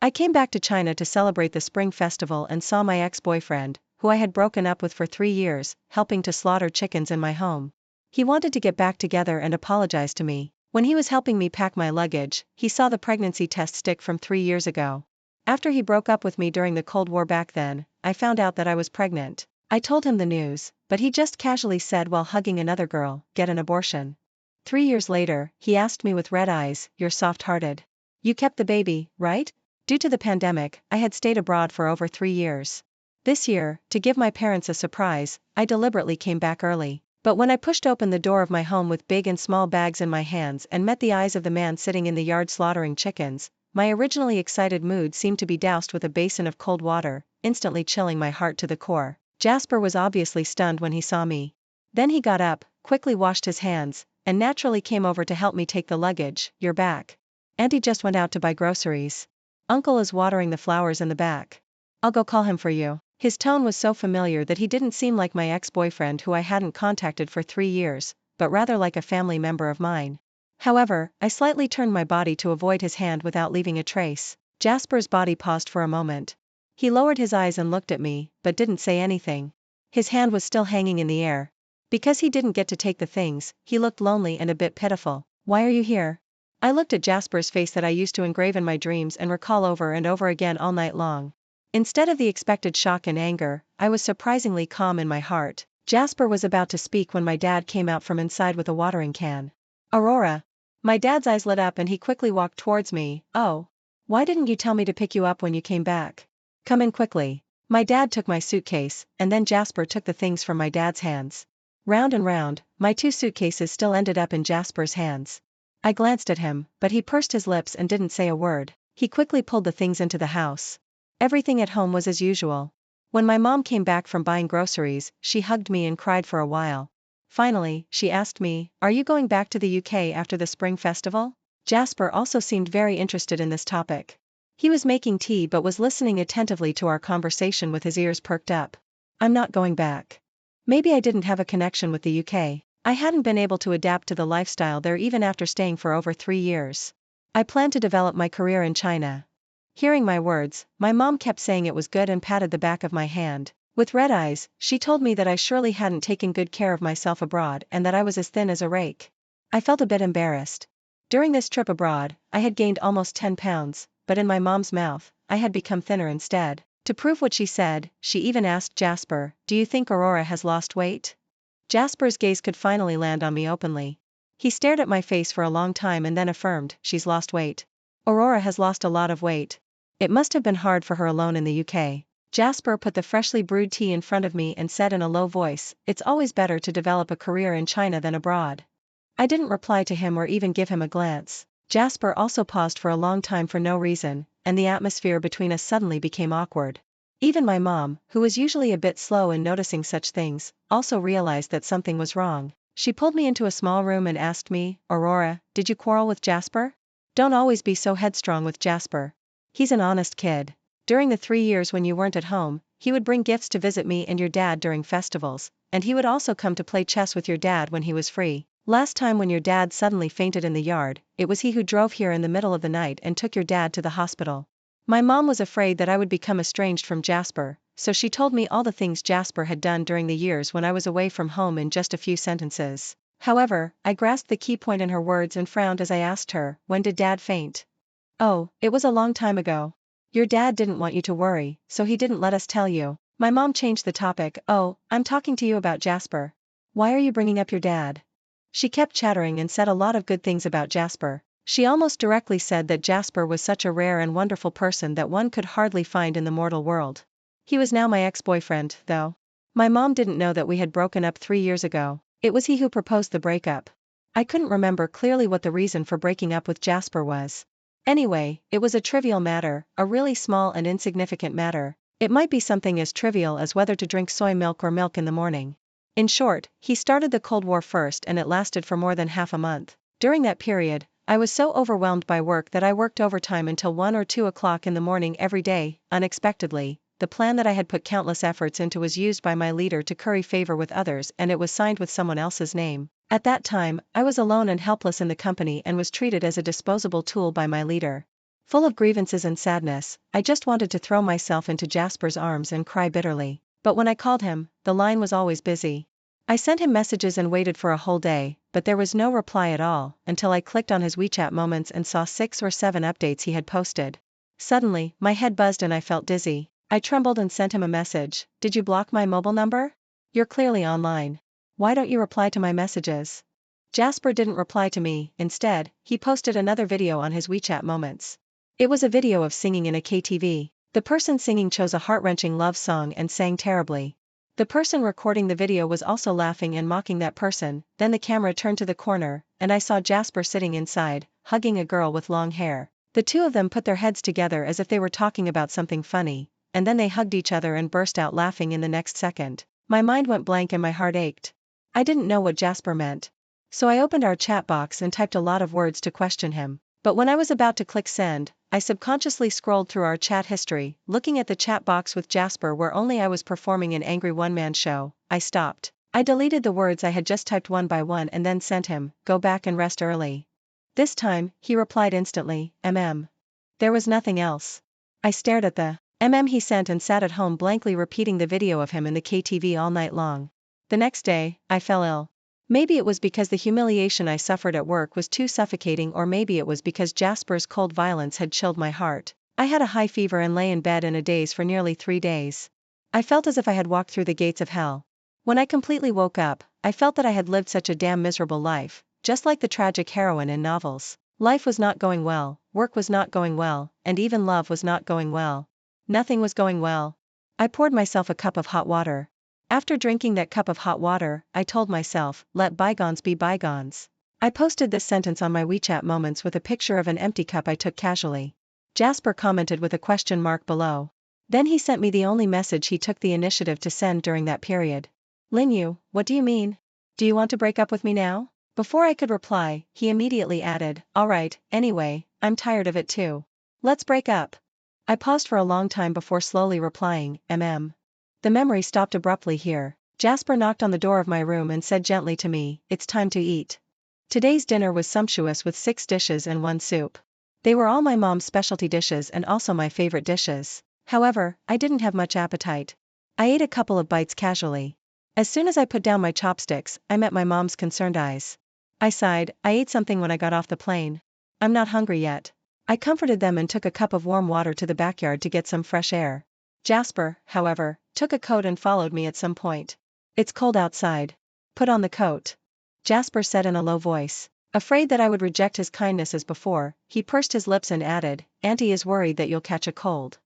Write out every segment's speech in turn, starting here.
I came back to China to celebrate the Spring Festival and saw my ex-boyfriend, who I had broken up with for 3 years, helping to slaughter chickens in my home. He wanted to get back together and apologize to me. When he was helping me pack my luggage, he saw the pregnancy test stick from 3 years ago. After he broke up with me during the Cold War back then, I found out that I was pregnant. I told him the news, but he just casually said while hugging another girl, "Get an abortion." 3 years later, he asked me with red eyes, "You're soft-hearted. You kept the baby, right?" Due to the pandemic, I had stayed abroad for over 3 years. This year, to give my parents a surprise, I deliberately came back early. But when I pushed open the door of my home with big and small bags in my hands and met the eyes of the man sitting in the yard slaughtering chickens, my originally excited mood seemed to be doused with a basin of cold water, instantly chilling my heart to the core. Jasper was obviously stunned when he saw me. Then he got up, quickly washed his hands, and naturally came over to help me take the luggage. "You're back. Auntie just went out to buy groceries. Uncle is watering the flowers in the back. I'll go call him for you." His tone was so familiar that he didn't seem like my ex-boyfriend who I hadn't contacted for 3 years, but rather like a family member of mine. However, I slightly turned my body to avoid his hand without leaving a trace. Jasper's body paused for a moment. He lowered his eyes and looked at me, but didn't say anything. His hand was still hanging in the air. Because he didn't get to take the things, he looked lonely and a bit pitiful. "Why are you here?" I looked at Jasper's face that I used to engrave in my dreams and recall over and over again all night long. Instead of the expected shock and anger, I was surprisingly calm in my heart. Jasper was about to speak when my dad came out from inside with a watering can. "Aurora." My dad's eyes lit up and he quickly walked towards me. "Oh. Why didn't you tell me to pick you up when you came back? Come in quickly." My dad took my suitcase, and then Jasper took the things from my dad's hands. Round and round, my 2 suitcases still ended up in Jasper's hands. I glanced at him, but he pursed his lips and didn't say a word. He quickly pulled the things into the house. Everything at home was as usual. When my mom came back from buying groceries, she hugged me and cried for a while. Finally, she asked me, "Are you going back to the UK after the Spring Festival?" Jasper also seemed very interested in this topic. He was making tea but was listening attentively to our conversation with his ears perked up. "I'm not going back. Maybe I didn't have a connection with the UK. I hadn't been able to adapt to the lifestyle there even after staying for over 3 years. I plan to develop my career in China." Hearing my words, my mom kept saying it was good and patted the back of my hand. With red eyes, she told me that I surely hadn't taken good care of myself abroad and that I was as thin as a rake. I felt a bit embarrassed. During this trip abroad, I had gained almost 10 pounds, but in my mom's mouth, I had become thinner instead. To prove what she said, she even asked Jasper, "Do you think Aurora has lost weight?" Jasper's gaze could finally land on me openly. He stared at my face for a long time and then affirmed, "She's lost weight. Aurora has lost a lot of weight. It must have been hard for her alone in the UK." Jasper put the freshly brewed tea in front of me and said in a low voice, "It's always better to develop a career in China than abroad." I didn't reply to him or even give him a glance. Jasper also paused for a long time for no reason, and the atmosphere between us suddenly became awkward. Even my mom, who was usually a bit slow in noticing such things, also realized that something was wrong. She pulled me into a small room and asked me, "Aurora, did you quarrel with Jasper? Don't always be so headstrong with Jasper. He's an honest kid. During the 3 years when you weren't at home, he would bring gifts to visit me and your dad during festivals, and he would also come to play chess with your dad when he was free. Last time when your dad suddenly fainted in the yard, it was he who drove here in the middle of the night and took your dad to the hospital." My mom was afraid that I would become estranged from Jasper, so she told me all the things Jasper had done during the years when I was away from home in just a few sentences. However, I grasped the key point in her words and frowned as I asked her, "When did Dad faint?" "Oh, it was a long time ago. Your dad didn't want you to worry, so he didn't let us tell you." My mom changed the topic. "Oh, I'm talking to you about Jasper. Why are you bringing up your dad?" She kept chattering and said a lot of good things about Jasper. She almost directly said that Jasper was such a rare and wonderful person that one could hardly find in the mortal world. He was now my ex-boyfriend, though. My mom didn't know that we had broken up 3 years ago. It was he who proposed the breakup. I couldn't remember clearly what the reason for breaking up with Jasper was. Anyway, it was a trivial matter, a really small and insignificant matter. It might be something as trivial as whether to drink soy milk or milk in the morning. In short, he started the Cold War first and it lasted for more than half a month. During that period, I was so overwhelmed by work that I worked overtime until 1 or 2 o'clock in the morning every day. Unexpectedly, the plan that I had put countless efforts into was used by my leader to curry favor with others and it was signed with someone else's name. At that time, I was alone and helpless in the company and was treated as a disposable tool by my leader. Full of grievances and sadness, I just wanted to throw myself into Jasper's arms and cry bitterly. But when I called him, the line was always busy. I sent him messages and waited for a whole day, but there was no reply at all, until I clicked on his WeChat moments and saw 6 or 7 updates he had posted. Suddenly, my head buzzed and I felt dizzy. I trembled and sent him a message. Did you block my mobile number? You're clearly online. Why don't you reply to my messages? Jasper didn't reply to me. Instead, he posted another video on his WeChat moments. It was a video of singing in a KTV. The person singing chose a heart-wrenching love song and sang terribly. The person recording the video was also laughing and mocking that person. Then the camera turned to the corner, and I saw Jasper sitting inside, hugging a girl with long hair. The two of them put their heads together as if they were talking about something funny, and then they hugged each other and burst out laughing in the next second. My mind went blank and my heart ached. I didn't know what Jasper meant. So I opened our chat box and typed a lot of words to question him. But when I was about to click send, I subconsciously scrolled through our chat history, looking at the chat box with Jasper where only I was performing an angry one-man show. I stopped. I deleted the words I had just typed one by one and then sent him, "Go back and rest early." This time, he replied instantly, "MM." There was nothing else. I stared at the he sent and sat at home blankly repeating the video of him in the KTV all night long. The next day, I fell ill. Maybe it was because the humiliation I suffered at work was too suffocating, or maybe it was because Jasper's cold violence had chilled my heart. I had a high fever and lay in bed in a daze for nearly 3 days. I felt as if I had walked through the gates of hell. When I completely woke up, I felt that I had lived such a damn miserable life, just like the tragic heroine in novels. Life was not going well, work was not going well, and even love was not going well. Nothing was going well. I poured myself a cup of hot water. After drinking that cup of hot water, I told myself, let bygones be bygones. I posted this sentence on my WeChat moments with a picture of an empty cup I took casually. Jasper commented with a question mark below. Then he sent me the only message he took the initiative to send during that period. "Linyu, what do you mean? Do you want to break up with me now?" Before I could reply, he immediately added, "Alright, anyway, I'm tired of it too. Let's break up." I paused for a long time before slowly replying, The memory stopped abruptly here. Jasper knocked on the door of my room and said gently to me, "It's time to eat." Today's dinner was sumptuous with 6 dishes and 1 soup. They were all my mom's specialty dishes and also my favorite dishes. However, I didn't have much appetite. I ate a couple of bites casually. As soon as I put down my chopsticks, I met my mom's concerned eyes. I sighed. I ate something when I got off the plane. I'm not hungry yet. I comforted them and took a cup of warm water to the backyard to get some fresh air. Jasper, however, took a coat and followed me at some point. "It's cold outside. Put on the coat," Jasper said in a low voice. Afraid that I would reject his kindness as before, he pursed his lips and added, "Auntie is worried that you'll catch a cold."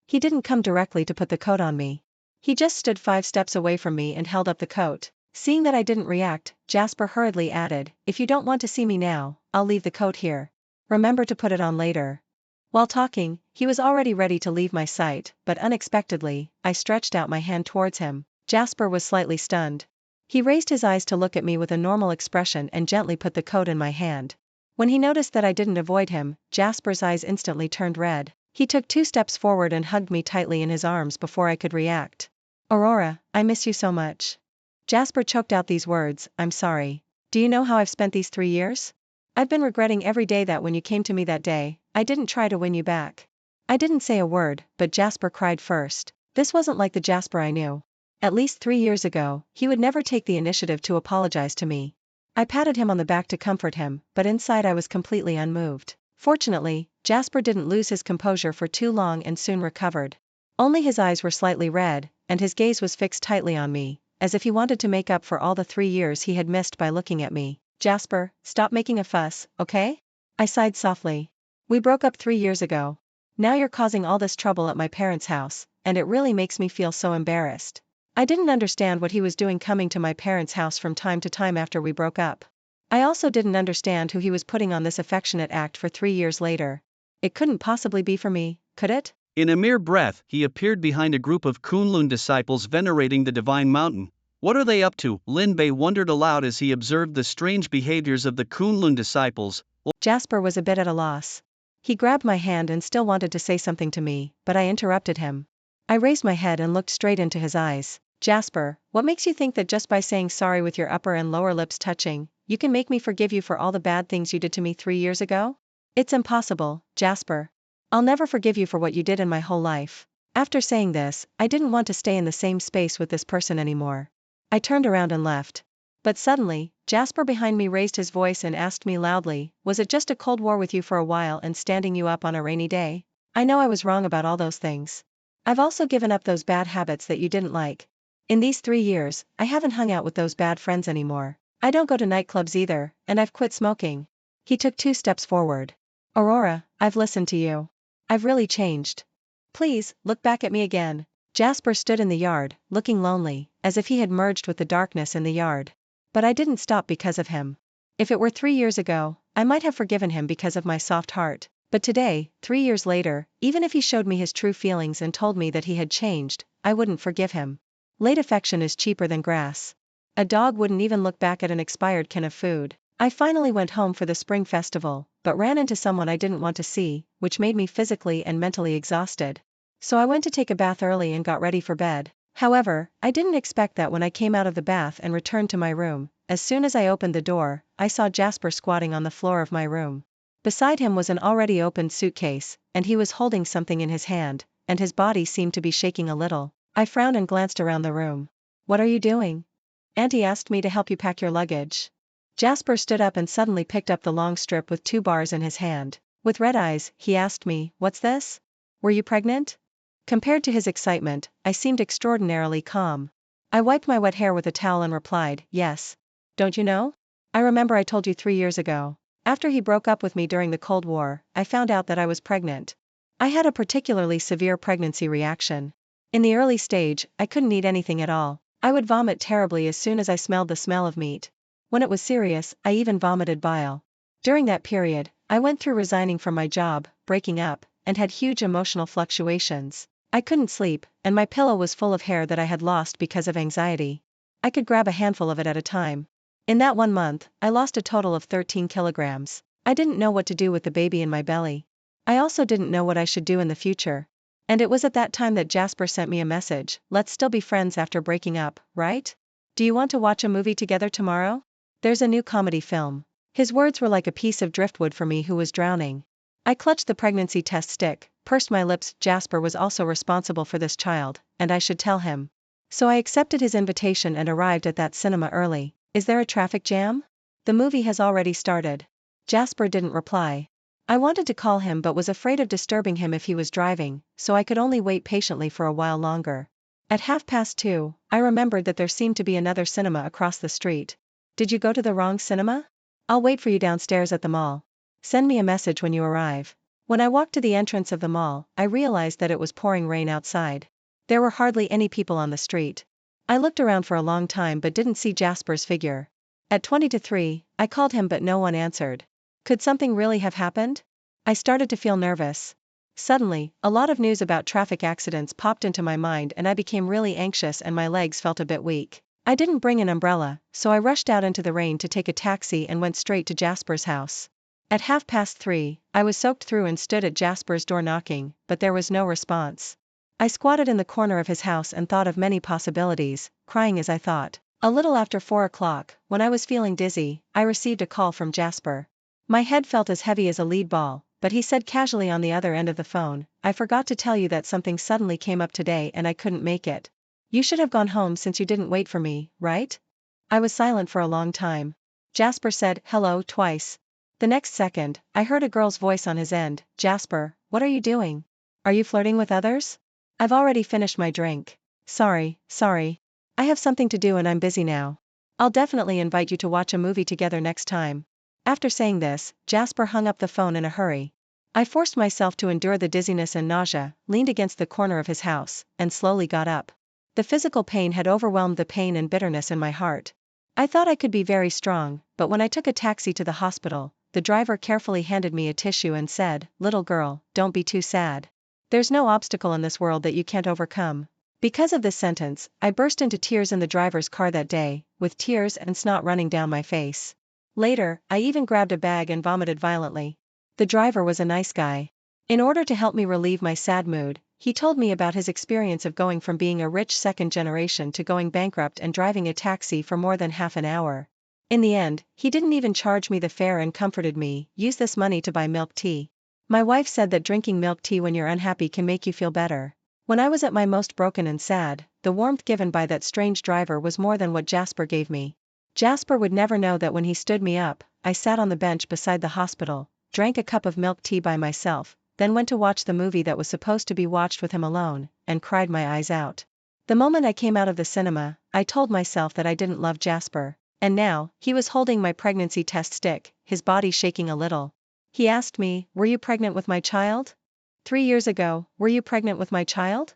He didn't come directly to put the coat on me. He just stood 5 steps away from me and held up the coat. Seeing that I didn't react, Jasper hurriedly added, "If you don't want to see me now, I'll leave the coat here. Remember to put it on later." While talking, he was already ready to leave my sight, but unexpectedly, I stretched out my hand towards him. Jasper was slightly stunned. He raised his eyes to look at me with a normal expression and gently put the coat in my hand. When he noticed that I didn't avoid him, Jasper's eyes instantly turned red. He took 2 steps forward and hugged me tightly in his arms before I could react. "Aurora, I miss you so much." Jasper choked out these words, "I'm sorry. Do you know how I've spent these 3 years? I've been regretting every day that when you came to me that day, I didn't try to win you back." I didn't say a word, but Jasper cried first. This wasn't like the Jasper I knew. At least 3 years ago, he would never take the initiative to apologize to me. I patted him on the back to comfort him, but inside I was completely unmoved. Fortunately, Jasper didn't lose his composure for too long and soon recovered. Only his eyes were slightly red, and his gaze was fixed tightly on me, as if he wanted to make up for all the 3 years he had missed by looking at me. "Jasper, stop making a fuss, okay?" I sighed softly. "We broke up 3 years ago. Now you're causing all this trouble at my parents' house, and it really makes me feel so embarrassed." I didn't understand what he was doing coming to my parents' house from time to time after we broke up. I also didn't understand who he was putting on this affectionate act for 3 years later. It couldn't possibly be for me, could it? In a mere breath, he appeared behind a group of Kunlun disciples venerating the divine mountain. What are they up to? Lin Bei wondered aloud as he observed the strange behaviors of the Kunlun disciples. Jasper was a bit at a loss. He grabbed my hand and still wanted to say something to me, but I interrupted him. I raised my head and looked straight into his eyes. "Jasper, what makes you think that just by saying sorry with your upper and lower lips touching, you can make me forgive you for all the bad things you did to me 3 years ago? It's impossible, Jasper." I'll never forgive you for what you did in my whole life. After saying this, I didn't want to stay in the same space with this person anymore. I turned around and left. But suddenly, Jasper behind me raised his voice and asked me loudly, was it just a cold war with you for a while and standing you up on a rainy day? I know I was wrong about all those things. I've also given up those bad habits that you didn't like. In these 3 years, I haven't hung out with those bad friends anymore. I don't go to nightclubs either, and I've quit smoking. He took 2 steps forward. Aurora, I've listened to you. I've really changed. Please, look back at me again. Jasper stood in the yard, looking lonely, as if he had merged with the darkness in the yard. But I didn't stop because of him. If it were 3 years ago, I might have forgiven him because of my soft heart. But today, 3 years later, even if he showed me his true feelings and told me that he had changed, I wouldn't forgive him. Late affection is cheaper than grass. A dog wouldn't even look back at an expired can of food. I finally went home for the spring festival, but ran into someone I didn't want to see, which made me physically and mentally exhausted. So I went to take a bath early and got ready for bed. However, I didn't expect that when I came out of the bath and returned to my room, as soon as I opened the door, I saw Jasper squatting on the floor of my room. Beside him was an already opened suitcase, and he was holding something in his hand, and his body seemed to be shaking a little. I frowned and glanced around the room. What are you doing? Auntie asked me to help you pack your luggage. Jasper stood up and suddenly picked up the long strip with 2 bars in his hand. With red eyes, he asked me, what's this? Were you pregnant? Compared to his excitement, I seemed extraordinarily calm. I wiped my wet hair with a towel and replied, yes. Don't you know? I remember I told you 3 years ago. After he broke up with me during the Cold War, I found out that I was pregnant. I had a particularly severe pregnancy reaction. In the early stage, I couldn't eat anything at all. I would vomit terribly as soon as I smelled the smell of meat. When it was serious, I even vomited bile. During that period, I went through resigning from my job, breaking up, and had huge emotional fluctuations. I couldn't sleep, and my pillow was full of hair that I had lost because of anxiety. I could grab a handful of it at a time. In that 1 month, I lost a total of 13 kilograms. I didn't know what to do with the baby in my belly. I also didn't know what I should do in the future. And it was at that time that Jasper sent me a message, let's still be friends after breaking up, right? Do you want to watch a movie together tomorrow? There's a new comedy film. His words were like a piece of driftwood for me who was drowning. I clutched the pregnancy test stick, pursed my lips. Jasper was also responsible for this child, and I should tell him. So I accepted his invitation and arrived at that cinema early. Is there a traffic jam? The movie has already started. Jasper didn't reply. I wanted to call him but was afraid of disturbing him if he was driving, so I could only wait patiently for a while longer. At 2:30, I remembered that there seemed to be another cinema across the street. Did you go to the wrong cinema? I'll wait for you downstairs at the mall. Send me a message when you arrive. When I walked to the entrance of the mall, I realized that it was pouring rain outside. There were hardly any people on the street. I looked around for a long time but didn't see Jasper's figure. At 2:50, I called him but no one answered. Could something really have happened? I started to feel nervous. Suddenly, a lot of news about traffic accidents popped into my mind and I became really anxious and my legs felt a bit weak. I didn't bring an umbrella, so I rushed out into the rain to take a taxi and went straight to Jasper's house. At 3:30, I was soaked through and stood at Jasper's door knocking, but there was no response. I squatted in the corner of his house and thought of many possibilities, crying as I thought. A little after 4 o'clock, when I was feeling dizzy, I received a call from Jasper. My head felt as heavy as a lead ball, but he said casually on the other end of the phone, I forgot to tell you that something suddenly came up today and I couldn't make it. You should have gone home since you didn't wait for me, right? I was silent for a long time. Jasper said, hello, twice. The next second, I heard a girl's voice on his end, Jasper, what are you doing? Are you flirting with others? I've already finished my drink. Sorry. I have something to do and I'm busy now. I'll definitely invite you to watch a movie together next time. After saying this, Jasper hung up the phone in a hurry. I forced myself to endure the dizziness and nausea, leaned against the corner of his house, and slowly got up. The physical pain had overwhelmed the pain and bitterness in my heart. I thought I could be very strong, but when I took a taxi to the hospital, the driver carefully handed me a tissue and said, little girl, don't be too sad. There's no obstacle in this world that you can't overcome. Because of this sentence, I burst into tears in the driver's car that day, with tears and snot running down my face. Later, I even grabbed a bag and vomited violently. The driver was a nice guy. In order to help me relieve my sad mood, he told me about his experience of going from being a rich second generation to going bankrupt and driving a taxi for more than half an hour. In the end, he didn't even charge me the fare and comforted me, use this money to buy milk tea. My wife said that drinking milk tea when you're unhappy can make you feel better. When I was at my most broken and sad, the warmth given by that strange driver was more than what Jasper gave me. Jasper would never know that when he stood me up, I sat on the bench beside the hospital, drank a cup of milk tea by myself, then went to watch the movie that was supposed to be watched with him alone, and cried my eyes out. The moment I came out of the cinema, I told myself that I didn't love Jasper, and now, he was holding my pregnancy test stick, his body shaking a little. He asked me, "Were you pregnant with my child? 3 years ago, were you pregnant with my child?"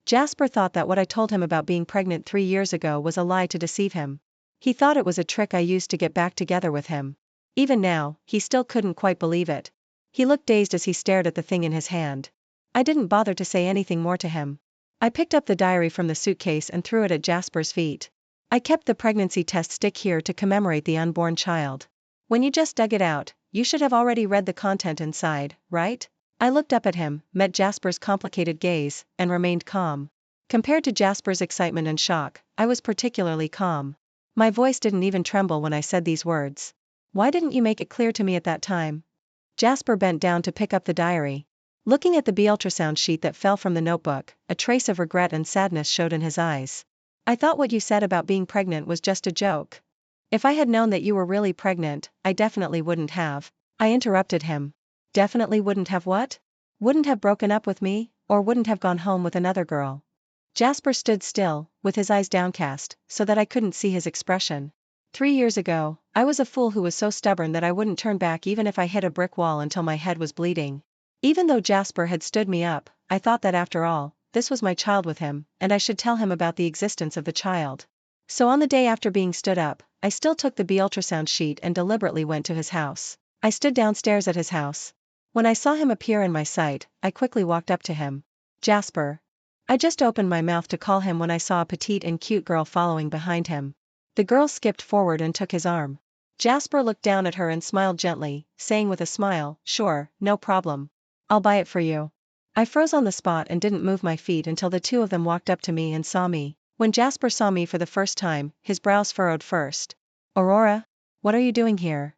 Jasper thought that what I told him about being pregnant 3 years ago was a lie to deceive him. He thought it was a trick I used to get back together with him. Even now, he still couldn't quite believe it. He looked dazed as he stared at the thing in his hand. I didn't bother to say anything more to him. I picked up the diary from the suitcase and threw it at Jasper's feet. "I kept the pregnancy test stick here to commemorate the unborn child. When you just dug it out, you should have already read the content inside, right?" I looked up at him, met Jasper's complicated gaze, and remained calm. Compared to Jasper's excitement and shock, I was particularly calm. My voice didn't even tremble when I said these words. "Why didn't you make it clear to me at that time?" Jasper bent down to pick up the diary. Looking at the ultrasound sheet that fell from the notebook, a trace of regret and sadness showed in his eyes. "I thought what you said about being pregnant was just a joke. If I had known that you were really pregnant, I definitely wouldn't have." I interrupted him. "Definitely wouldn't have what?" "Wouldn't have broken up with me, or wouldn't have gone home with another girl." Jasper stood still, with his eyes downcast, so that I couldn't see his expression. 3 years ago, I was a fool who was so stubborn that I wouldn't turn back even if I hit a brick wall until my head was bleeding. Even though Jasper had stood me up, I thought that after all, this was my child with him, and I should tell him about the existence of the child. So on the day after being stood up, I still took the ultrasound sheet and deliberately went to his house. I stood downstairs at his house. When I saw him appear in my sight, I quickly walked up to him. "Jasper." I just opened my mouth to call him when I saw a petite and cute girl following behind him. The girl skipped forward and took his arm. Jasper looked down at her and smiled gently, saying with a smile, "Sure, no problem. I'll buy it for you." I froze on the spot and didn't move my feet until the two of them walked up to me and saw me. When Jasper saw me for the first time, his brows furrowed first. "Aurora? What are you doing here?"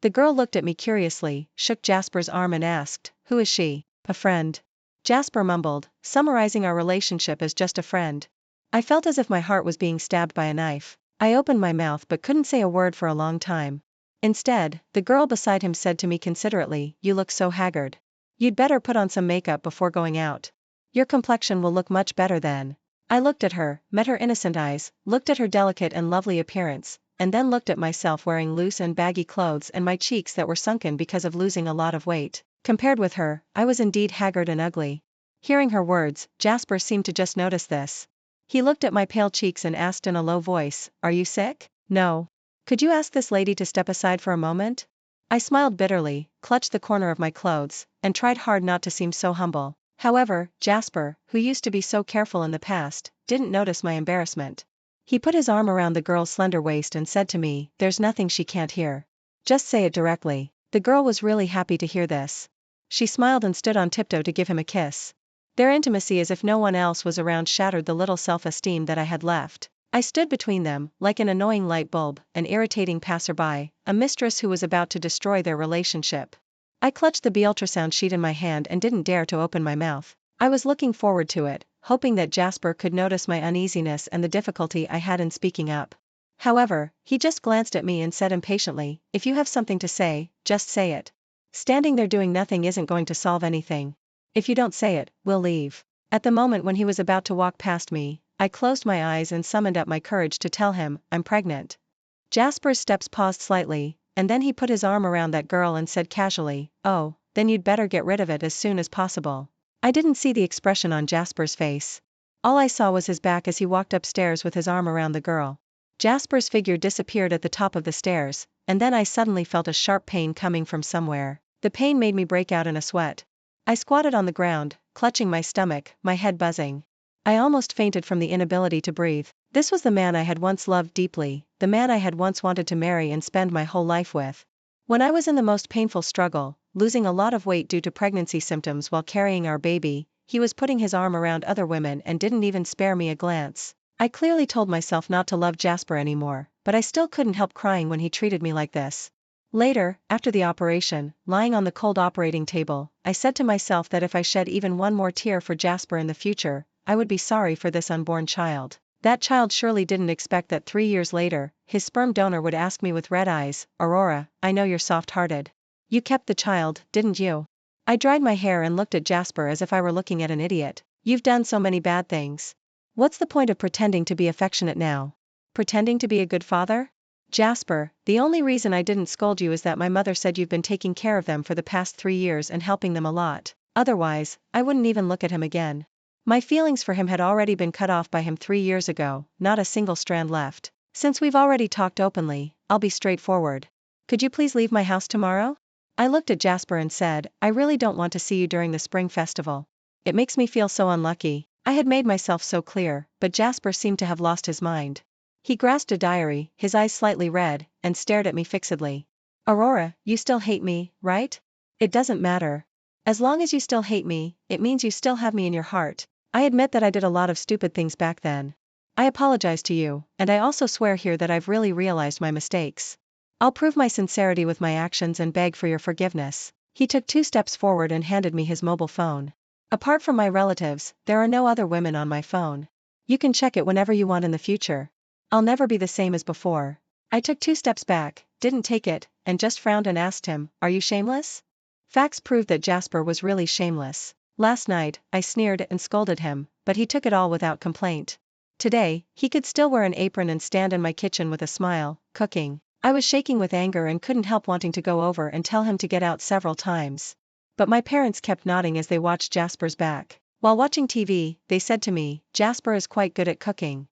The girl looked at me curiously, shook Jasper's arm and asked, "Who is she?" "A friend." Jasper mumbled, summarizing our relationship as just a friend. I felt as if my heart was being stabbed by a knife. I opened my mouth but couldn't say a word for a long time. Instead, the girl beside him said to me considerately, "You look so haggard. You'd better put on some makeup before going out. Your complexion will look much better then." I looked at her, met her innocent eyes, looked at her delicate and lovely appearance, and then looked at myself wearing loose and baggy clothes and my cheeks that were sunken because of losing a lot of weight. Compared with her, I was indeed haggard and ugly. Hearing her words, Jasper seemed to just notice this. He looked at my pale cheeks and asked in a low voice, "Are you sick?" "No. Could you ask this lady to step aside for a moment?" I smiled bitterly, clutched the corner of my clothes, and tried hard not to seem so humble. However, Jasper, who used to be so careful in the past, didn't notice my embarrassment. He put his arm around the girl's slender waist and said to me, "There's nothing she can't hear. Just say it directly." The girl was really happy to hear this. She smiled and stood on tiptoe to give him a kiss. Their intimacy, as if no one else was around, shattered the little self-esteem that I had left. I stood between them, like an annoying light bulb, an irritating passerby, a mistress who was about to destroy their relationship. I clutched the ultrasound sheet in my hand and didn't dare to open my mouth. I was looking forward to it, hoping that Jasper could notice my uneasiness and the difficulty I had in speaking up. However, he just glanced at me and said impatiently, "If you have something to say, just say it. Standing there doing nothing isn't going to solve anything. If you don't say it, we'll leave." At the moment when he was about to walk past me, I closed my eyes and summoned up my courage to tell him, "I'm pregnant." Jasper's steps paused slightly, and then he put his arm around that girl and said casually, "Oh, then you'd better get rid of it as soon as possible." I didn't see the expression on Jasper's face. All I saw was his back as he walked upstairs with his arm around the girl. Jasper's figure disappeared at the top of the stairs, and then I suddenly felt a sharp pain coming from somewhere. The pain made me break out in a sweat. I squatted on the ground, clutching my stomach, my head buzzing. I almost fainted from the inability to breathe. This was the man I had once loved deeply, the man I had once wanted to marry and spend my whole life with. When I was in the most painful struggle, losing a lot of weight due to pregnancy symptoms while carrying our baby, he was putting his arm around other women and didn't even spare me a glance. I clearly told myself not to love Jasper anymore, but I still couldn't help crying when he treated me like this. Later, after the operation, lying on the cold operating table, I said to myself that if I shed even one more tear for Jasper in the future, I would be sorry for this unborn child. That child surely didn't expect that 3 years later, his sperm donor would ask me with red eyes, "Aurora, I know you're soft-hearted. You kept the child, didn't you?" I dried my hair and looked at Jasper as if I were looking at an idiot. "You've done so many bad things. What's the point of pretending to be affectionate now? Pretending to be a good father?" "Jasper, the only reason I didn't scold you is that my mother said you've been taking care of them for the past 3 years and helping them a lot. Otherwise, I wouldn't even look at him again." My feelings for him had already been cut off by him 3 years ago, not a single strand left. "Since we've already talked openly, I'll be straightforward. Could you please leave my house tomorrow?" I looked at Jasper and said, "I really don't want to see you during the spring festival. It makes me feel so unlucky." I had made myself so clear, but Jasper seemed to have lost his mind. He grasped a diary, his eyes slightly red, and stared at me fixedly. "Aurora, you still hate me, right?" "It doesn't matter. As long as you still hate me, it means you still have me in your heart." I admit that I did a lot of stupid things back then. I apologize to you, and I also swear here that I've really realized my mistakes. I'll prove my sincerity with my actions and beg for your forgiveness. He took 2 steps forward and handed me his mobile phone. "Apart from my relatives, there are no other women on my phone. You can check it whenever you want in the future. I'll never be the same as before." I took 2 steps back, didn't take it, and just frowned and asked him, "Are you shameless?" Facts proved that Jasper was really shameless. Last night, I sneered and scolded him, but he took it all without complaint. Today, he could still wear an apron and stand in my kitchen with a smile, cooking. I was shaking with anger and couldn't help wanting to go over and tell him to get out several times. But my parents kept nodding as they watched Jasper's back. While watching TV, they said to me, "Jasper is quite good at cooking."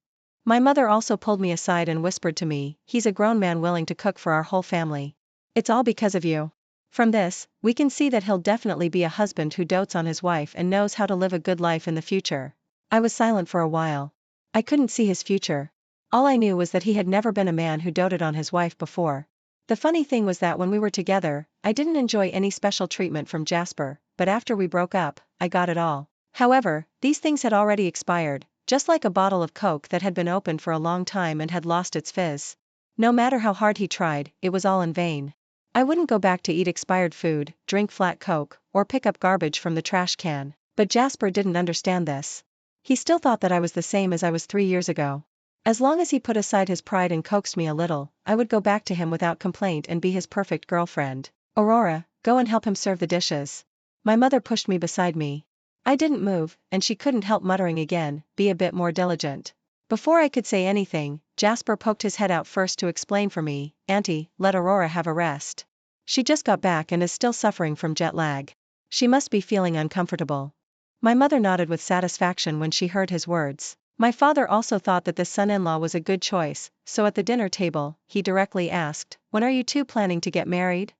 My mother also pulled me aside and whispered to me, "He's a grown man willing to cook for our whole family. It's all because of you. From this, we can see that he'll definitely be a husband who dotes on his wife and knows how to live a good life in the future." I was silent for a while. I couldn't see his future. All I knew was that he had never been a man who doted on his wife before. The funny thing was that when we were together, I didn't enjoy any special treatment from Jasper, but after we broke up, I got it all. However, these things had already expired, just like a bottle of Coke that had been opened for a long time and had lost its fizz. No matter how hard he tried, it was all in vain. I wouldn't go back to eat expired food, drink flat Coke, or pick up garbage from the trash can, but Jasper didn't understand this. He still thought that I was the same as I was 3 years ago. As long as he put aside his pride and coaxed me a little, I would go back to him without complaint and be his perfect girlfriend. "Aurora, go and help him serve the dishes." My mother pushed me beside me. I didn't move, and she couldn't help muttering again, "Be a bit more diligent." Before I could say anything, Jasper poked his head out first to explain for me, "Auntie, let Aurora have a rest. She just got back and is still suffering from jet lag. She must be feeling uncomfortable." My mother nodded with satisfaction when she heard his words. My father also thought that this son-in-law was a good choice, so at the dinner table, he directly asked, "When are you two planning to get married?"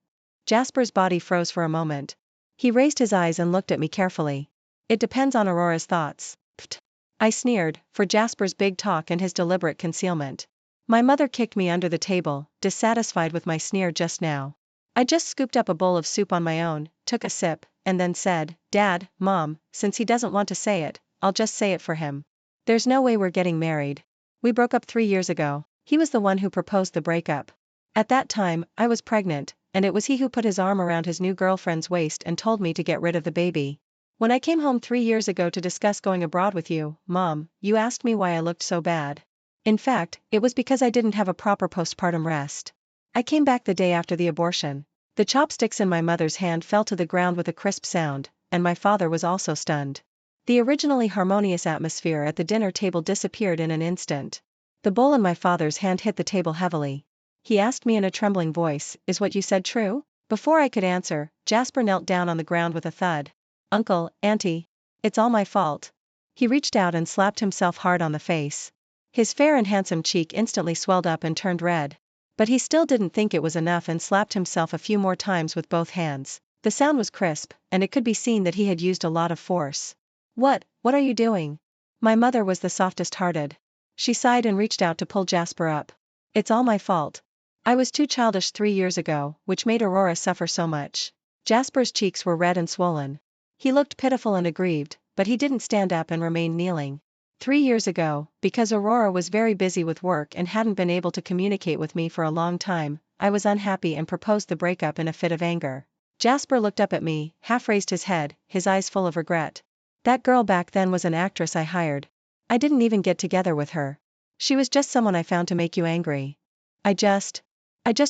Jasper's body froze for a moment. He raised his eyes and looked at me carefully. "It depends on Aurora's thoughts." Pfft. I sneered, for Jasper's big talk and his deliberate concealment. My mother kicked me under the table, dissatisfied with my sneer just now. I just scooped up a bowl of soup on my own, took a sip, and then said, "Dad, Mom, since he doesn't want to say it, I'll just say it for him. There's no way we're getting married. We broke up 3 years ago. He was the one who proposed the breakup. At that time, I was pregnant, and it was he who put his arm around his new girlfriend's waist and told me to get rid of the baby. When I came home 3 years ago to discuss going abroad with you, Mom, you asked me why I looked so bad. In fact, it was because I didn't have a proper postpartum rest. I came back the day after the abortion." The chopsticks in my mother's hand fell to the ground with a crisp sound, and my father was also stunned. The originally harmonious atmosphere at the dinner table disappeared in an instant. The bowl in my father's hand hit the table heavily. He asked me in a trembling voice, "Is what you said true?" Before I could answer, Jasper knelt down on the ground with a thud. "Uncle, Auntie, it's all my fault." He reached out and slapped himself hard on the face. His fair and handsome cheek instantly swelled up and turned red. But he still didn't think it was enough and slapped himself a few more times with both hands. The sound was crisp, and it could be seen that he had used a lot of force. What are you doing?" My mother was the softest hearted. She sighed and reached out to pull Jasper up. "It's all my fault. I was too childish 3 years ago, which made Aurora suffer so much." Jasper's cheeks were red and swollen. He looked pitiful and aggrieved, but he didn't stand up and remained kneeling. 3 years ago, because Aurora was very busy with work and hadn't been able to communicate with me for a long time, I was unhappy and proposed the breakup in a fit of anger. Jasper looked up at me, half raised his head, his eyes full of regret. That girl back then was an actress I hired. I didn't even get together with her. She was just someone I found to make you angry. I just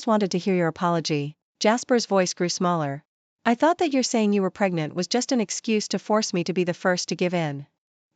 wanted to hear your apology. Jasper's voice grew smaller. I thought that your saying you were pregnant was just an excuse to force me to be the first to give in.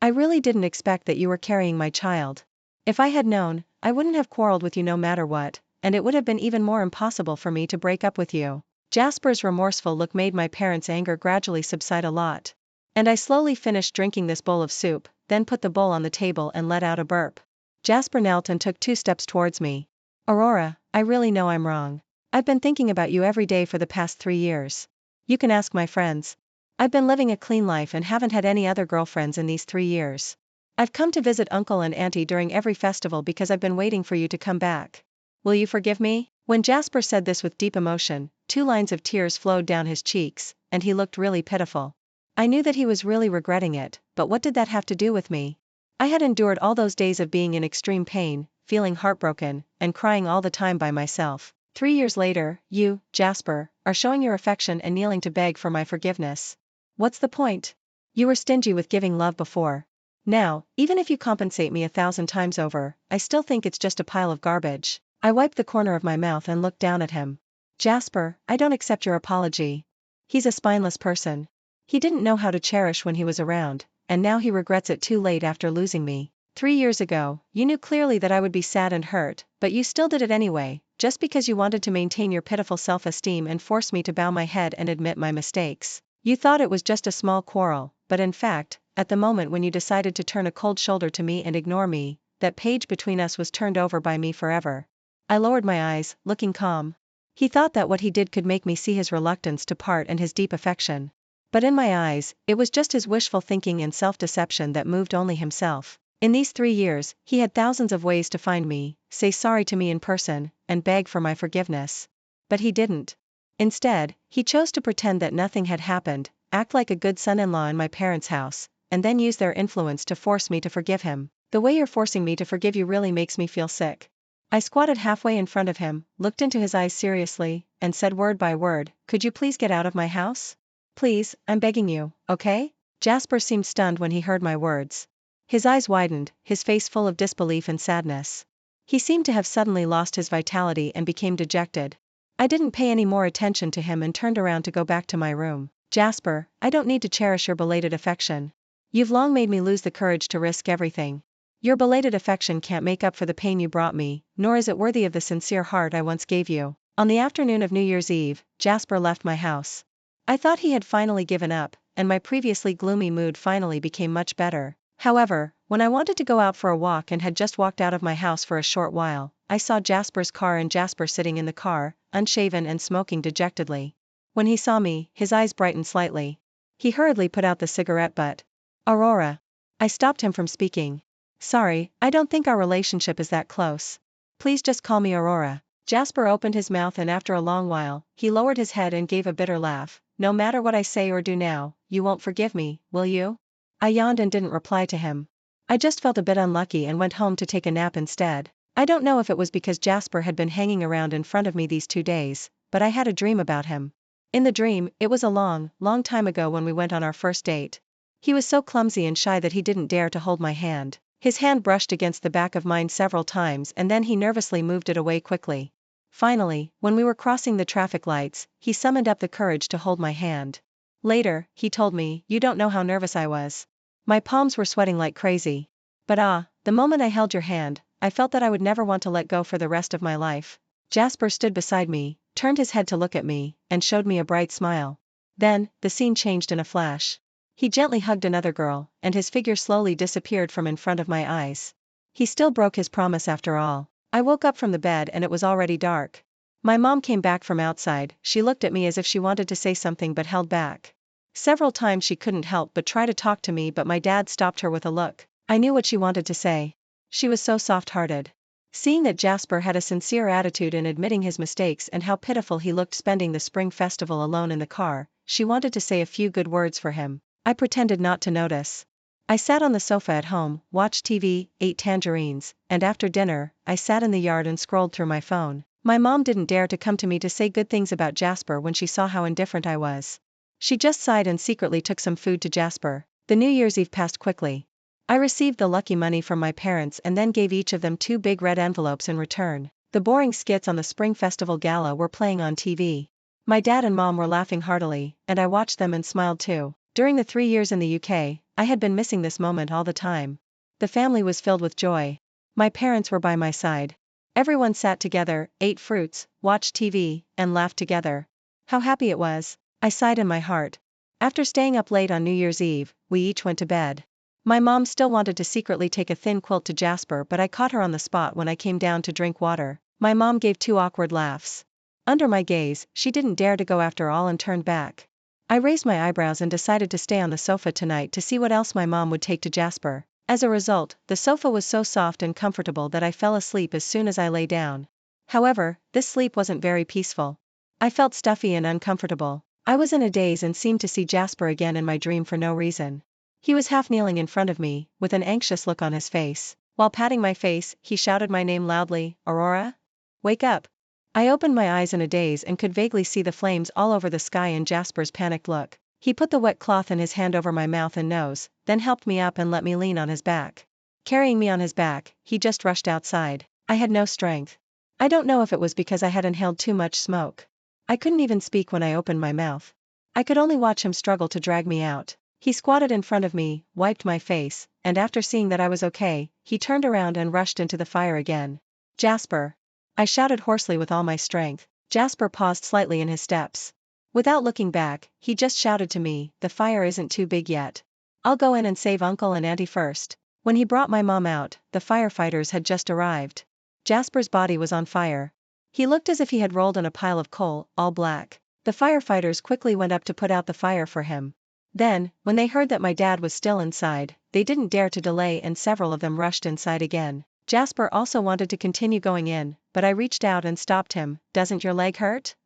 I really didn't expect that you were carrying my child. If I had known, I wouldn't have quarreled with you no matter what, and it would have been even more impossible for me to break up with you. Jasper's remorseful look made my parents' anger gradually subside a lot. And I slowly finished drinking this bowl of soup, then put the bowl on the table and let out a burp. Jasper knelt and took 2 steps towards me. Aurora, I really know I'm wrong. I've been thinking about you every day for the past 3 years. You can ask my friends. I've been living a clean life and haven't had any other girlfriends in these 3 years. I've come to visit Uncle and Auntie during every festival because I've been waiting for you to come back. Will you forgive me? When Jasper said this with deep emotion, 2 lines of tears flowed down his cheeks, and he looked really pitiful. I knew that he was really regretting it, but what did that have to do with me? I had endured all those days of being in extreme pain, feeling heartbroken, and crying all the time by myself. 3 years later, you, Jasper, are showing your affection and kneeling to beg for my forgiveness. What's the point? You were stingy with giving love before. Now, even if you compensate me 1,000 times over, I still think it's just a pile of garbage. I wiped the corner of my mouth and looked down at him. Jasper, I don't accept your apology. He's a spineless person. He didn't know how to cherish when he was around, and now he regrets it too late after losing me. 3 years ago, you knew clearly that I would be sad and hurt, but you still did it anyway, just because you wanted to maintain your pitiful self-esteem and force me to bow my head and admit my mistakes. You thought it was just a small quarrel, but in fact, at the moment when you decided to turn a cold shoulder to me and ignore me, that page between us was turned over by me forever. I lowered my eyes, looking calm. He thought that what he did could make me see his reluctance to part and his deep affection. But in my eyes, it was just his wishful thinking and self-deception that moved only himself. In these 3 years, he had thousands of ways to find me, say sorry to me in person, and beg for my forgiveness. But he didn't. Instead, he chose to pretend that nothing had happened, act like a good son-in-law in my parents' house, and then use their influence to force me to forgive him. The way you're forcing me to forgive you really makes me feel sick. I squatted halfway in front of him, looked into his eyes seriously, and said word by word, could you please get out of my house? Please, I'm begging you, okay? Jasper seemed stunned when he heard my words. His eyes widened, his face full of disbelief and sadness. He seemed to have suddenly lost his vitality and became dejected. I didn't pay any more attention to him and turned around to go back to my room. Jasper, I don't need to cherish your belated affection. You've long made me lose the courage to risk everything. Your belated affection can't make up for the pain you brought me, nor is it worthy of the sincere heart I once gave you. On the afternoon of New Year's Eve, Jasper left my house. I thought he had finally given up, and my previously gloomy mood finally became much better. However, when I wanted to go out for a walk and had just walked out of my house for a short while, I saw Jasper's car and Jasper sitting in the car, unshaven and smoking dejectedly. When he saw me, his eyes brightened slightly. He hurriedly put out the cigarette butt. Aurora. I stopped him from speaking. Sorry, I don't think our relationship is that close. Please just call me Aurora. Jasper opened his mouth and after a long while, he lowered his head and gave a bitter laugh. No matter what I say or do now, you won't forgive me, will you? I yawned and didn't reply to him. I just felt a bit unlucky and went home to take a nap instead. I don't know if it was because Jasper had been hanging around in front of me these 2 days, but I had a dream about him. In the dream, it was a long, long time ago when we went on our first date. He was so clumsy and shy that he didn't dare to hold my hand. His hand brushed against the back of mine several times and then he nervously moved it away quickly. Finally, when we were crossing the traffic lights, he summoned up the courage to hold my hand. Later, he told me, you don't know how nervous I was. My palms were sweating like crazy. But the moment I held your hand, I felt that I would never want to let go for the rest of my life. Jasper stood beside me, turned his head to look at me, and showed me a bright smile. Then, the scene changed in a flash. He gently hugged another girl, and his figure slowly disappeared from in front of my eyes. He still broke his promise after all. I woke up from the bed and it was already dark. My mom came back from outside, she looked at me as if she wanted to say something but held back. Several times she couldn't help but try to talk to me but my dad stopped her with a look. I knew what she wanted to say. She was so soft-hearted. Seeing that Jasper had a sincere attitude in admitting his mistakes and how pitiful he looked spending the spring festival alone in the car, she wanted to say a few good words for him. I pretended not to notice. I sat on the sofa at home, watched TV, ate tangerines, and after dinner, I sat in the yard and scrolled through my phone. My mom didn't dare to come to me to say good things about Jasper when she saw how indifferent I was. She just sighed and secretly took some food to Jasper. The New Year's Eve passed quickly. I received the lucky money from my parents and then gave each of them 2 big red envelopes in return. The boring skits on the Spring Festival Gala were playing on TV. My dad and mom were laughing heartily, and I watched them and smiled too. During the 3 years in the UK, I had been missing this moment all the time. The family was filled with joy. My parents were by my side. Everyone sat together, ate fruits, watched TV, and laughed together. How happy it was. I sighed in my heart. After staying up late on New Year's Eve, we each went to bed. My mom still wanted to secretly take a thin quilt to Jasper, but I caught her on the spot when I came down to drink water. My mom gave 2 awkward laughs. Under my gaze, she didn't dare to go after all and turned back. I raised my eyebrows and decided to stay on the sofa tonight to see what else my mom would take to Jasper. As a result, the sofa was so soft and comfortable that I fell asleep as soon as I lay down. However, this sleep wasn't very peaceful. I felt stuffy and uncomfortable. I was in a daze and seemed to see Jasper again in my dream for no reason. He was half kneeling in front of me, with an anxious look on his face. While patting my face, he shouted my name loudly, "Aurora? Wake up." I opened my eyes in a daze and could vaguely see the flames all over the sky and Jasper's panicked look. He put the wet cloth in his hand over my mouth and nose, then helped me up and let me lean on his back. Carrying me on his back, he just rushed outside. I had no strength. I don't know if it was because I had inhaled too much smoke. I couldn't even speak when I opened my mouth. I could only watch him struggle to drag me out. He squatted in front of me, wiped my face, and after seeing that I was okay, he turned around and rushed into the fire again. "Jasper!" I shouted hoarsely with all my strength. Jasper paused slightly in his steps. Without looking back, he just shouted to me, "The fire isn't too big yet. I'll go in and save Uncle and Auntie first." When he brought my mom out, the firefighters had just arrived. Jasper's body was on fire. He looked as if he had rolled in a pile of coal, all black. The firefighters quickly went up to put out the fire for him. Then, when they heard that my dad was still inside, they didn't dare to delay and several of them rushed inside again. Jasper also wanted to continue going in, but I reached out and stopped him. "Doesn't your leg hurt?"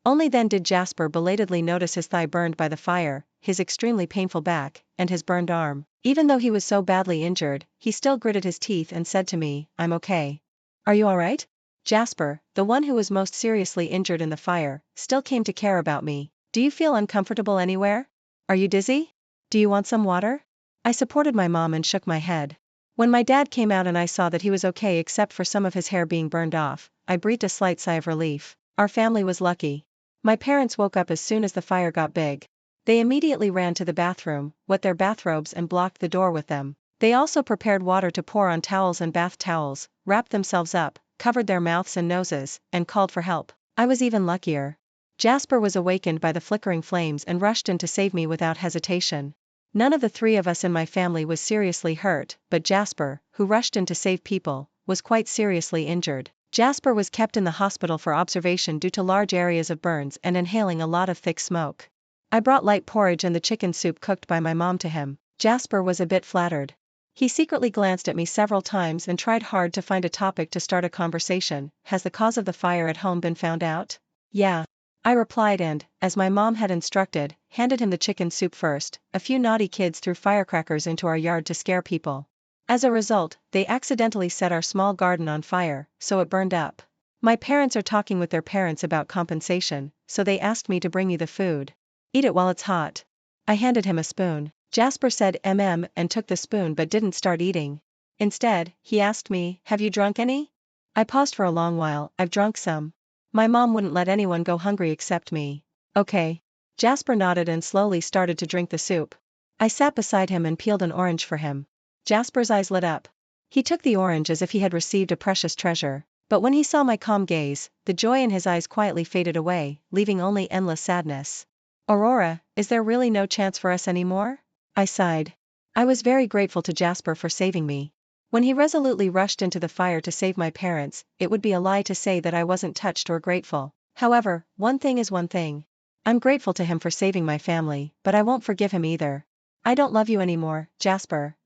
Only then did Jasper belatedly notice his thigh burned by the fire, his extremely painful back, and his burned arm. Even though he was so badly injured, he still gritted his teeth and said to me, "I'm okay." "Are you alright?" Jasper, the one who was most seriously injured in the fire, still came to care about me. "Do you feel uncomfortable anywhere? Are you dizzy? Do you want some water?" I supported my mom and shook my head. When my dad came out and I saw that he was okay except for some of his hair being burned off, I breathed a slight sigh of relief. Our family was lucky. My parents woke up as soon as the fire got big. They immediately ran to the bathroom, wet their bathrobes and blocked the door with them. They also prepared water to pour on towels and bath towels, wrapped themselves up, covered their mouths and noses, and called for help. I was even luckier. Jasper was awakened by the flickering flames and rushed in to save me without hesitation. None of the 3 of us in my family was seriously hurt, but Jasper, who rushed in to save people, was quite seriously injured. Jasper was kept in the hospital for observation due to large areas of burns and inhaling a lot of thick smoke. I brought light porridge and the chicken soup cooked by my mom to him. Jasper was a bit flattered. He secretly glanced at me several times and tried hard to find a topic to start a conversation. "Has the cause of the fire at home been found out?" "Yeah," I replied and, as my mom had instructed, handed him the chicken soup first. "A few naughty kids threw firecrackers into our yard to scare people. As a result, they accidentally set our small garden on fire, so it burned up. My parents are talking with their parents about compensation, so they asked me to bring you the food. Eat it while it's hot." I handed him a spoon. Jasper said and took the spoon but didn't start eating. Instead, he asked me, "Have you drunk any?" I paused for a long while. "I've drunk some. My mom wouldn't let anyone go hungry except me." "Okay." Jasper nodded and slowly started to drink the soup. I sat beside him and peeled an orange for him. Jasper's eyes lit up. He took the orange as if he had received a precious treasure, but when he saw my calm gaze, the joy in his eyes quietly faded away, leaving only endless sadness. "Aurora, is there really no chance for us anymore?" I sighed. I was very grateful to Jasper for saving me. When he resolutely rushed into the fire to save my parents, it would be a lie to say that I wasn't touched or grateful. However, one thing is one thing. I'm grateful to him for saving my family, but I won't forgive him either. "I don't love you anymore, Jasper."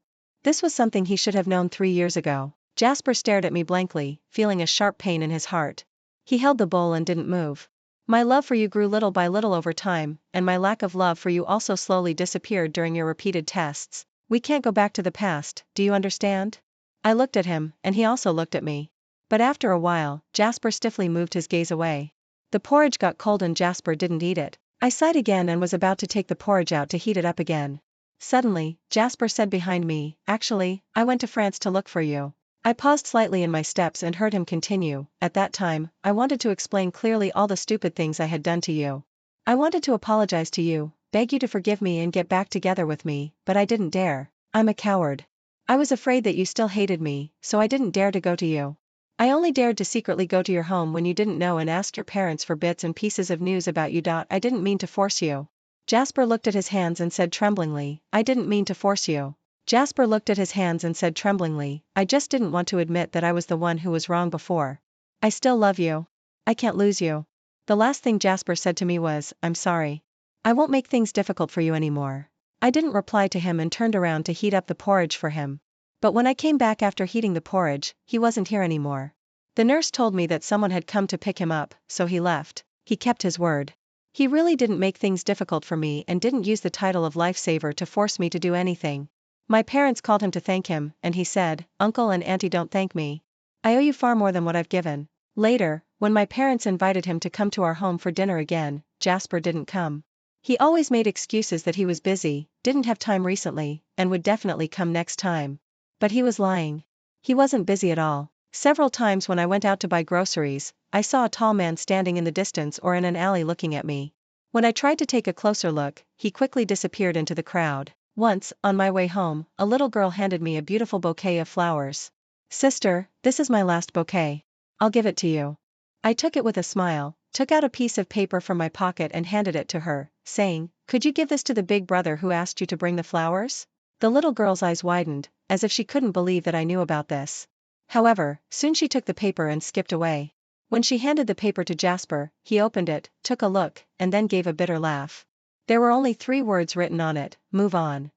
This was something he should have known 3 years ago. Jasper stared at me blankly, feeling a sharp pain in his heart. He held the bowl and didn't move. "My love for you grew little by little over time, and my lack of love for you also slowly disappeared during your repeated tests. We can't go back to the past, do you understand?" I looked at him, and he also looked at me. But after a while, Jasper stiffly moved his gaze away. The porridge got cold and Jasper didn't eat it. I sighed again and was about to take the porridge out to heat it up again. Suddenly, Jasper said behind me, "Actually, I went to France to look for you." I paused slightly in my steps and heard him continue, "At that time, I wanted to explain clearly all the stupid things I had done to you. I wanted to apologize to you, beg you to forgive me and get back together with me, but I didn't dare. I'm a coward. I was afraid that you still hated me, so I didn't dare to go to you. I only dared to secretly go to your home when you didn't know and ask your parents for bits and pieces of news about you. I didn't mean to force you." Jasper looked at his hands and said tremblingly, "I didn't mean to force you." Jasper looked at his hands and said tremblingly, "I just didn't want to admit that I was the one who was wrong before. I still love you. I can't lose you." The last thing Jasper said to me was, "I'm sorry. I won't make things difficult for you anymore." I didn't reply to him and turned around to heat up the porridge for him. But when I came back after heating the porridge, he wasn't here anymore. The nurse told me that someone had come to pick him up, so he left. He kept his word. He really didn't make things difficult for me and didn't use the title of lifesaver to force me to do anything. My parents called him to thank him, and he said, "Uncle and Auntie, don't thank me. I owe you far more than what I've given." Later, when my parents invited him to come to our home for dinner again, Jasper didn't come. He always made excuses that he was busy, didn't have time recently, and would definitely come next time. But he was lying. He wasn't busy at all. Several times when I went out to buy groceries, I saw a tall man standing in the distance or in an alley looking at me. When I tried to take a closer look, he quickly disappeared into the crowd. Once, on my way home, a little girl handed me a beautiful bouquet of flowers. "Sister, this is my last bouquet. I'll give it to you." I took it with a smile, took out a piece of paper from my pocket and handed it to her, saying, "Could you give this to the big brother who asked you to bring the flowers?" The little girl's eyes widened, as if she couldn't believe that I knew about this. However, soon she took the paper and skipped away. When she handed the paper to Jasper, he opened it, took a look, and then gave a bitter laugh. There were only 3 words written on it: "Move on."